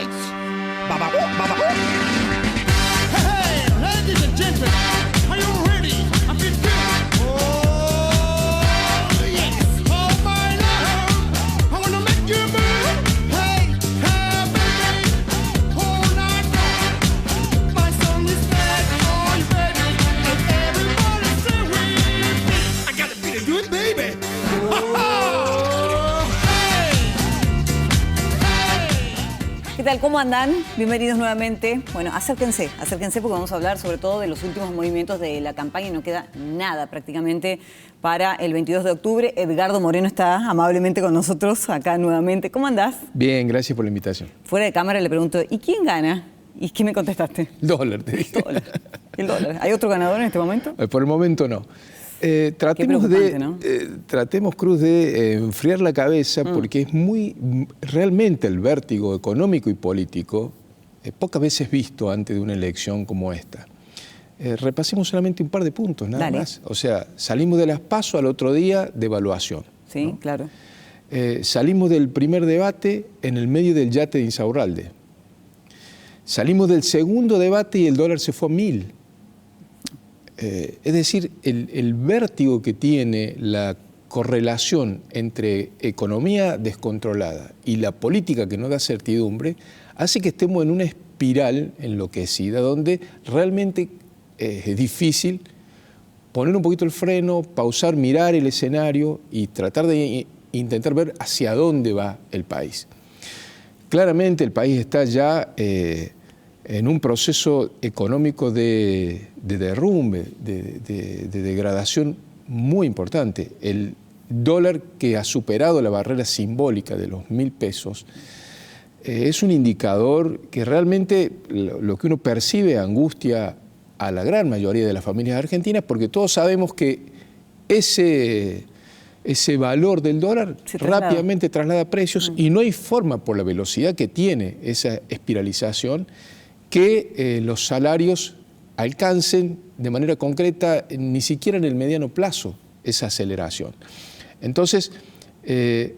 lights. Baba, baba. Hey, ladies and gentlemen, are you ready? I feel good. Oh, yes. Oh, my love, I wanna make you move. Hey, hey, baby, all night long. My song is bad for you, baby, and everybody say with me. I gotta be the good baby. ¿Qué tal? ¿Cómo andan? Bienvenidos nuevamente. Bueno, acérquense porque vamos a hablar sobre todo de los últimos movimientos de la campaña y no queda nada prácticamente para el 22 de octubre. Edgardo Moreno está amablemente con nosotros acá nuevamente. ¿Cómo andás? Bien, gracias por la invitación. Fuera de cámara le pregunto, ¿y quién gana? ¿Y qué me contestaste? Dólar, te dije. El dólar. ¿Hay otro ganador en este momento? Por el momento no. Tratemos, Cruz, de enfriar la cabeza porque es realmente el vértigo económico y político, pocas veces visto antes de una elección como esta. Repasemos solamente un par de puntos, nada más. O sea, salimos de las PASO al otro día de evaluación. Sí, ¿no? Claro. Salimos del primer debate en el medio del yate de Insaurralde. Salimos del segundo debate y el dólar se fue a 1000. Es decir, el vértigo que tiene la correlación entre economía descontrolada y la política que no da certidumbre hace que estemos en una espiral enloquecida donde realmente es difícil poner un poquito el freno, pausar, mirar el escenario y tratar de intentar ver hacia dónde va el país. Claramente el país está ya en un proceso económico de derrumbe, de degradación muy importante. El dólar que ha superado la barrera simbólica de los 1000 pesos es un indicador que realmente lo que uno percibe angustia a la gran mayoría de las familias argentinas porque todos sabemos que ese valor del dólar rápidamente traslada precios y no hay forma por la velocidad que tiene esa espiralización que los salarios alcancen de manera concreta ni siquiera en el mediano plazo esa aceleración. Entonces, ese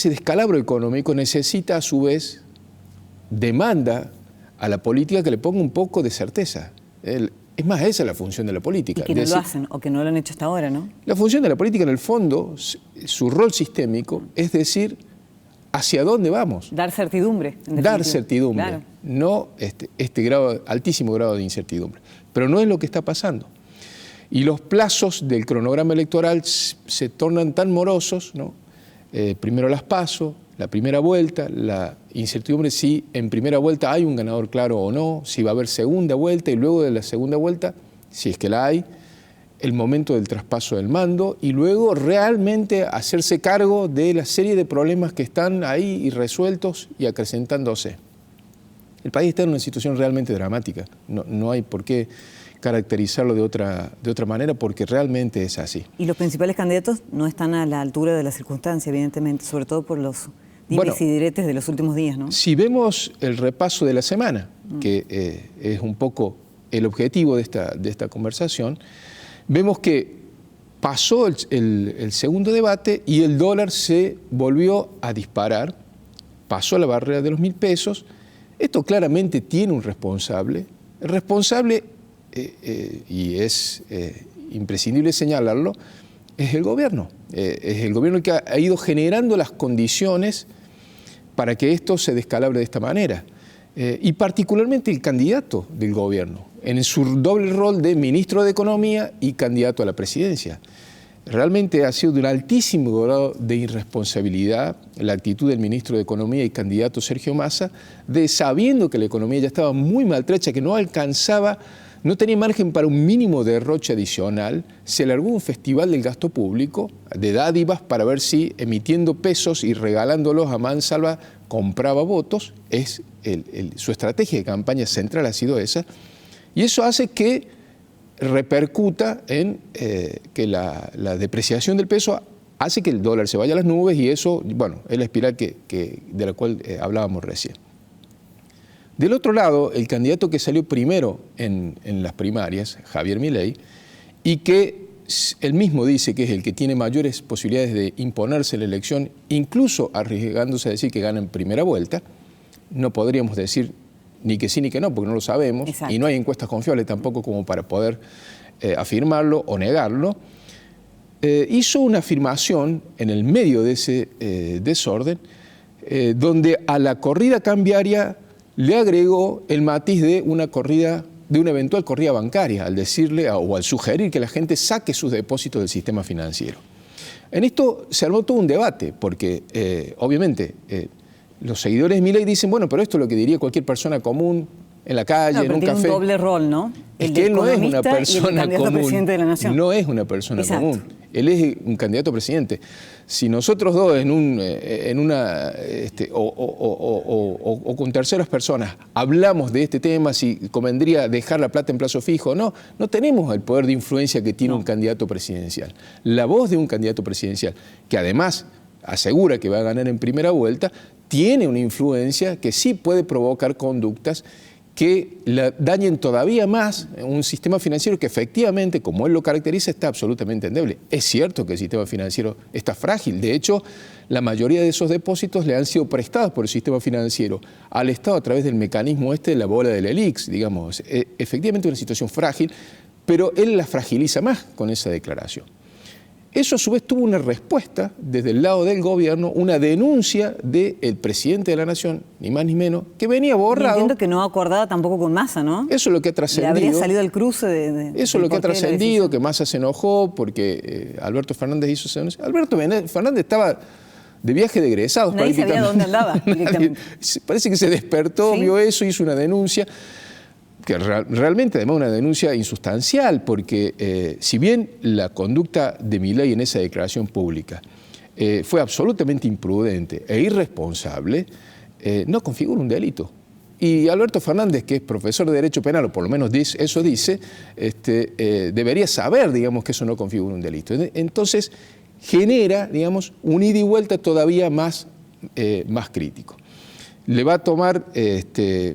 descalabro económico necesita a su vez, demanda a la política que le ponga un poco de certeza. Es más, esa es la función de la política. Y que no lo hacen o que no lo han hecho hasta ahora, ¿no? La función de la política en el fondo, su rol sistémico, es decir, ¿hacia dónde vamos? Dar certidumbre. Dar certidumbre, claro. No altísimo grado de incertidumbre. Pero no es lo que está pasando. Y los plazos del cronograma electoral se tornan tan morosos, ¿no? Primero las PASO, la primera vuelta, la incertidumbre si en primera vuelta hay un ganador claro o no, si va a haber segunda vuelta y luego de la segunda vuelta, si es que la hay, el momento del traspaso del mando y luego realmente hacerse cargo de la serie de problemas que están ahí irresueltos y acrecentándose. El país está en una situación realmente dramática, no hay por qué caracterizarlo de otra manera porque realmente es así. Y los principales candidatos no están a la altura de la circunstancia, evidentemente, sobre todo por los dimes y diretes de los últimos días, ¿no? Si vemos el repaso de la semana, que es un poco el objetivo de esta conversación, vemos que pasó el segundo debate y el dólar se volvió a disparar, pasó la barrera de los 1000 pesos. Esto claramente tiene un responsable. El responsable, y es imprescindible señalarlo, es el gobierno. Es el gobierno que ha ido generando las condiciones para que esto se descalabre de esta manera. Y particularmente el candidato del gobierno, en su doble rol de ministro de Economía y candidato a la presidencia. Realmente ha sido de un altísimo grado de irresponsabilidad la actitud del ministro de Economía y candidato Sergio Massa, sabiendo que la economía ya estaba muy maltrecha, que no alcanzaba, no tenía margen para un mínimo derroche adicional, se largó un festival del gasto público, de dádivas, para ver si emitiendo pesos y regalándolos a mansalva compraba votos. Su estrategia de campaña central ha sido esa, y eso hace que repercuta en que la depreciación del peso hace que el dólar se vaya a las nubes y eso, bueno, es la espiral de la cual hablábamos recién. Del otro lado, el candidato que salió primero en las primarias, Javier Milei, y que él mismo dice que es el que tiene mayores posibilidades de imponerse la elección, incluso arriesgándose a decir que gana en primera vuelta. No podríamos decir ni que sí ni que no, porque no lo sabemos. Exacto. Y no hay encuestas confiables tampoco como para poder afirmarlo o negarlo. Hizo una afirmación en el medio de ese desorden, donde a la corrida cambiaria le agregó el matiz de una eventual corrida bancaria, al decirle o al sugerir que la gente saque sus depósitos del sistema financiero. En esto se armó todo un debate, porque obviamente los seguidores de Milei dicen, bueno, pero esto es lo que diría cualquier persona común en la calle, en un café. Tiene un doble rol, ¿no? Es que él no es una persona común. Presidente de la Nación. No es una persona Exacto. común. Él es un candidato a presidente. Si nosotros dos o con terceras personas hablamos de este tema, si convendría dejar la plata en plazo fijo, no tenemos el poder de influencia que tiene un candidato presidencial. La voz de un candidato presidencial, que además asegura que va a ganar en primera vuelta, tiene una influencia que sí puede provocar conductas que dañen todavía más un sistema financiero que efectivamente, como él lo caracteriza, está absolutamente endeble. Es cierto que el sistema financiero está frágil. De hecho, la mayoría de esos depósitos le han sido prestados por el sistema financiero al Estado a través del mecanismo de la bola del ELIX, digamos. Efectivamente una situación frágil, pero él la fragiliza más con esa declaración. Eso a su vez tuvo una respuesta desde el lado del gobierno, una denuncia del presidente de la Nación, ni más ni menos, que venía borrado. Y entiendo que no acordada tampoco con Massa, ¿no? Eso es lo que ha trascendido. Le habría salido el cruce eso es lo que ha trascendido, que Massa se enojó porque Alberto Fernández hizo esa denuncia. Alberto Fernández estaba de viaje de egresados. Nadie sabía dónde andaba directamente. Parece que se despertó, ¿sí? Vio eso, hizo una denuncia. Que realmente además una denuncia insustancial, porque si bien la conducta de Milei en esa declaración pública fue absolutamente imprudente e irresponsable, no configura un delito. Y Alberto Fernández, que es profesor de Derecho Penal, o por lo menos eso dice, debería saber, digamos, que eso no configura un delito. Entonces genera, digamos, un ida y vuelta todavía más crítico. Le va a tomar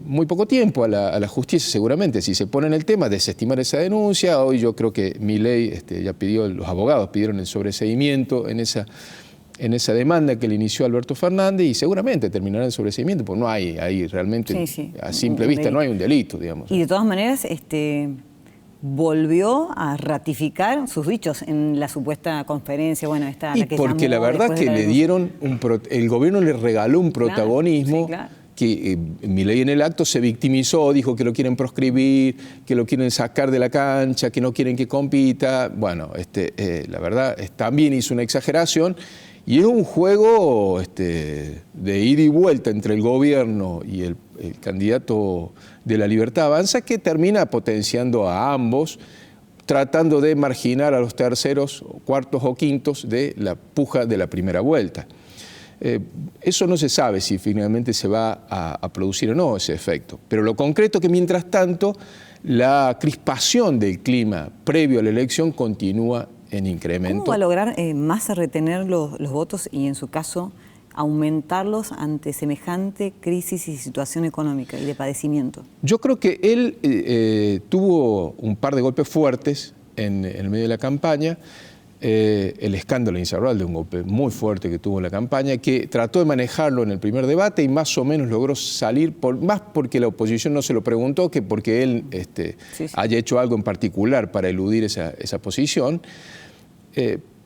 muy poco tiempo a la justicia seguramente, si se pone en el tema, desestimar esa denuncia. Hoy yo creo que Milei ya pidió, los abogados pidieron el sobreseimiento en esa demanda que le inició Alberto Fernández y seguramente terminará el sobreseimiento, porque no hay ahí realmente, a simple vista, no hay un delito, digamos. Y de todas maneras, volvió a ratificar sus dichos en la supuesta conferencia, y porque la verdad que le dieron el gobierno le regaló un protagonismo, claro, que Milei en el acto se victimizó, dijo que lo quieren proscribir, que lo quieren sacar de la cancha, que no quieren que compita. Bueno, la verdad también hizo una exageración y es un juego de ida y vuelta entre el gobierno y el candidato de la Libertad Avanza, que termina potenciando a ambos, tratando de marginar a los terceros, cuartos o quintos de la puja de la primera vuelta. Eso no se sabe si finalmente se va a producir o no ese efecto, pero lo concreto es que mientras tanto la crispación del clima previo a la elección continúa en incremento. ¿Cómo va a lograr Massa retener los votos y en su caso aumentarlos ante semejante crisis y situación económica y de padecimiento? Yo creo que él tuvo un par de golpes fuertes en el medio de la campaña. El escándalo de Insaurralde, un golpe muy fuerte que tuvo en la campaña, que trató de manejarlo en el primer debate y más o menos logró salir, más porque la oposición no se lo preguntó que porque él haya hecho algo en particular para eludir esa posición.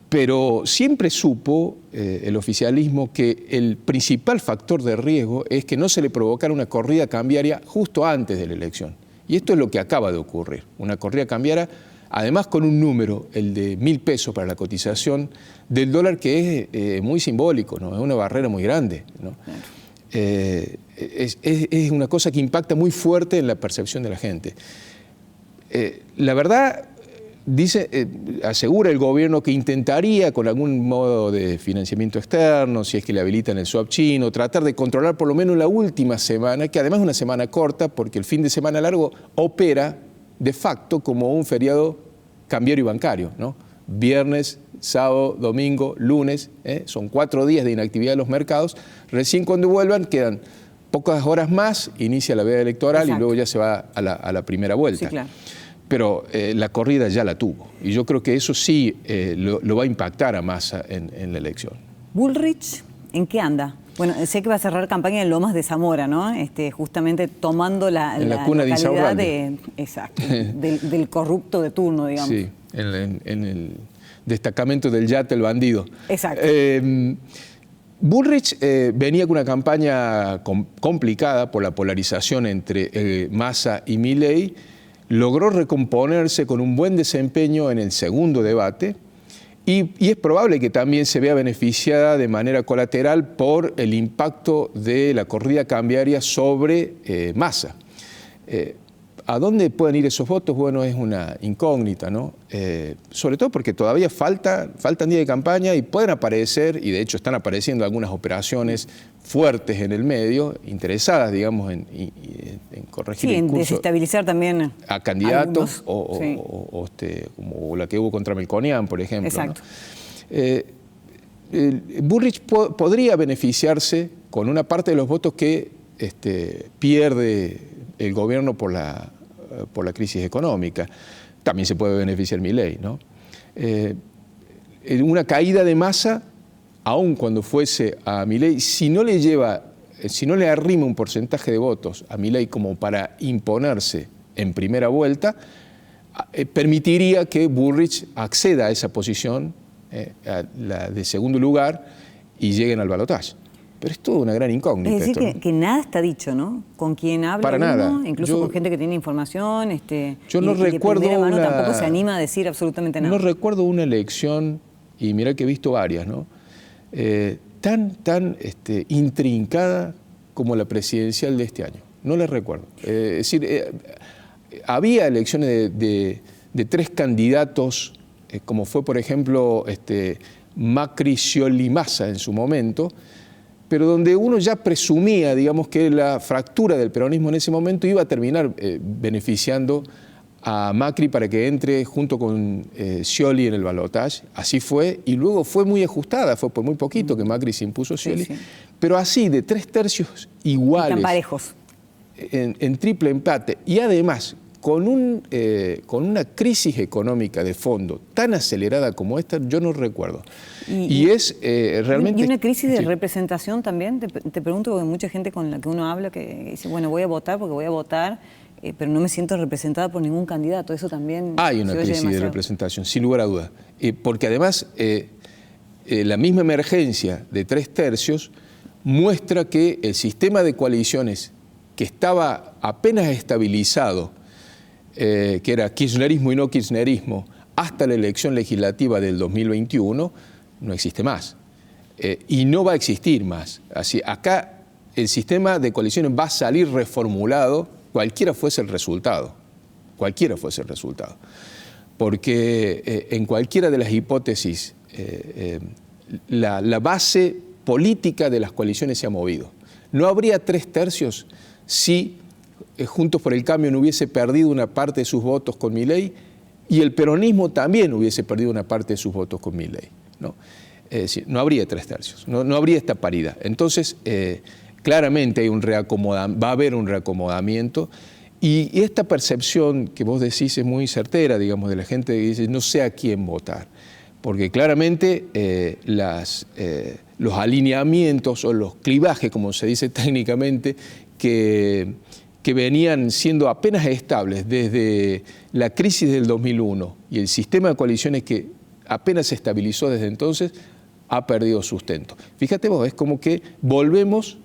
Pero siempre supo el oficialismo que el principal factor de riesgo es que no se le provocara una corrida cambiaria justo antes de la elección. Y esto es lo que acaba de ocurrir. Una corrida cambiaria, además con un número, el de 1.000 pesos para la cotización del dólar, que es muy simbólico, ¿no? Es una barrera muy grande, ¿no? Claro. Es una cosa que impacta muy fuerte en la percepción de la gente. La verdad, asegura el gobierno que intentaría con algún modo de financiamiento externo, si es que le habilitan el swap chino, tratar de controlar por lo menos la última semana, que además es una semana corta porque el fin de semana largo opera de facto como un feriado cambiario y bancario, ¿no? Viernes, sábado, domingo, lunes, son 4 días de inactividad de los mercados. Recién cuando vuelvan quedan pocas horas más, inicia la veda electoral. Exacto. Y luego ya se va a la primera vuelta. Sí, claro. pero la corrida ya la tuvo. Y yo creo que eso sí lo va a impactar a Massa en la elección. Bullrich, ¿en qué anda? Bueno, sé que va a cerrar campaña en Lomas de Zamora, ¿no? Justamente tomando la cuna de localidad Insaurralde. exacto, del corrupto de turno, digamos. Sí, en el destacamento del Yate, el bandido. Exacto. Bullrich venía con una campaña complicada por la polarización entre Massa y Milei. Logró recomponerse con un buen desempeño en el segundo debate. Y es probable que también se vea beneficiada de manera colateral por el impacto de la corrida cambiaria sobre Massa. ¿A dónde pueden ir esos votos? Bueno, es una incógnita, ¿no? Sobre todo porque todavía faltan días de campaña y pueden aparecer, y de hecho están apareciendo algunas operaciones fuertes en el medio, interesadas, digamos, en corregir sí, el en curso desestabilizar también a candidatos algunos, como la que hubo contra Melconian, por ejemplo. Exacto. ¿No? Bullrich podría beneficiarse con una parte de los votos que pierde el gobierno por la crisis económica. También se puede beneficiar Milei, ¿no? Una caída de Massa, aun cuando fuese a Milei, si no le arrima un porcentaje de votos a Milei como para imponerse en primera vuelta, permitiría que Bullrich acceda a esa posición, a la de segundo lugar, y lleguen al balotaje. Pero es toda una gran incógnita. Es decir, esto, ¿no? que nada está dicho, ¿no? Con quien habla Para uno, nada. incluso con gente que tiene información, yo no y de recuerdo primera mano una- tampoco se anima a decir absolutamente nada. No recuerdo una elección, y mirá que he visto varias, ¿no? Tan intrincada como la presidencial de este año. No la recuerdo. Es decir, había elecciones de tres candidatos, como fue, por ejemplo, Macri, Scioli, Massa en su momento, pero donde uno ya presumía, digamos, que la fractura del peronismo en ese momento iba a terminar beneficiando a Macri para que entre junto con Scioli en el balotaje. Así fue, y luego fue muy ajustada, fue por muy poquito que Macri se impuso a Scioli, Sí. pero así, de 3/3 iguales, Están parejos. en triple empate, y además con una crisis económica de fondo tan acelerada como esta, yo no recuerdo. Y es realmente... ¿Y una crisis de sí. representación también? Te pregunto, porque hay mucha gente con la que uno habla que dice, bueno, voy a votar porque voy a votar, pero no me siento representada por ningún candidato. Eso también Hay una se oye crisis de demasiado. representación, sin lugar a dudas. Porque además la misma emergencia de 3/3 muestra que el sistema de coaliciones que estaba apenas estabilizado, que era kirchnerismo y no kirchnerismo, hasta la elección legislativa del 2021, no existe más. Y no va a existir más. Así, acá el sistema de coaliciones va a salir reformulado, cualquiera fuese el resultado. Cualquiera fuese el resultado. Porque en cualquiera de las hipótesis, la base política de las coaliciones se ha movido. No habría 3/3 si Juntos por el Cambio no hubiese perdido una parte de sus votos con Milei y el peronismo también hubiese perdido una parte de sus votos con Milei, ¿no? Es decir, no habría 3/3, no habría esta paridad. Entonces, claramente hay va a haber un reacomodamiento, y esta percepción que vos decís es muy certera, digamos, de la gente que dice no sé a quién votar, porque claramente los alineamientos o los clivajes, como se dice técnicamente, que venían siendo apenas estables desde la crisis del 2001 y el sistema de coaliciones que apenas se estabilizó desde entonces, ha perdido sustento. Fíjate vos, es como que volvemos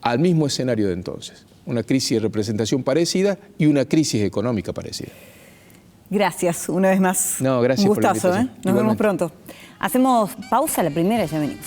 al mismo escenario de entonces. Una crisis de representación parecida y una crisis económica parecida. Gracias, una vez más. No, gracias Un por la gustazo, invitación. Nos vemos Igualmente. pronto. Hacemos pausa, la primera, ya venimos.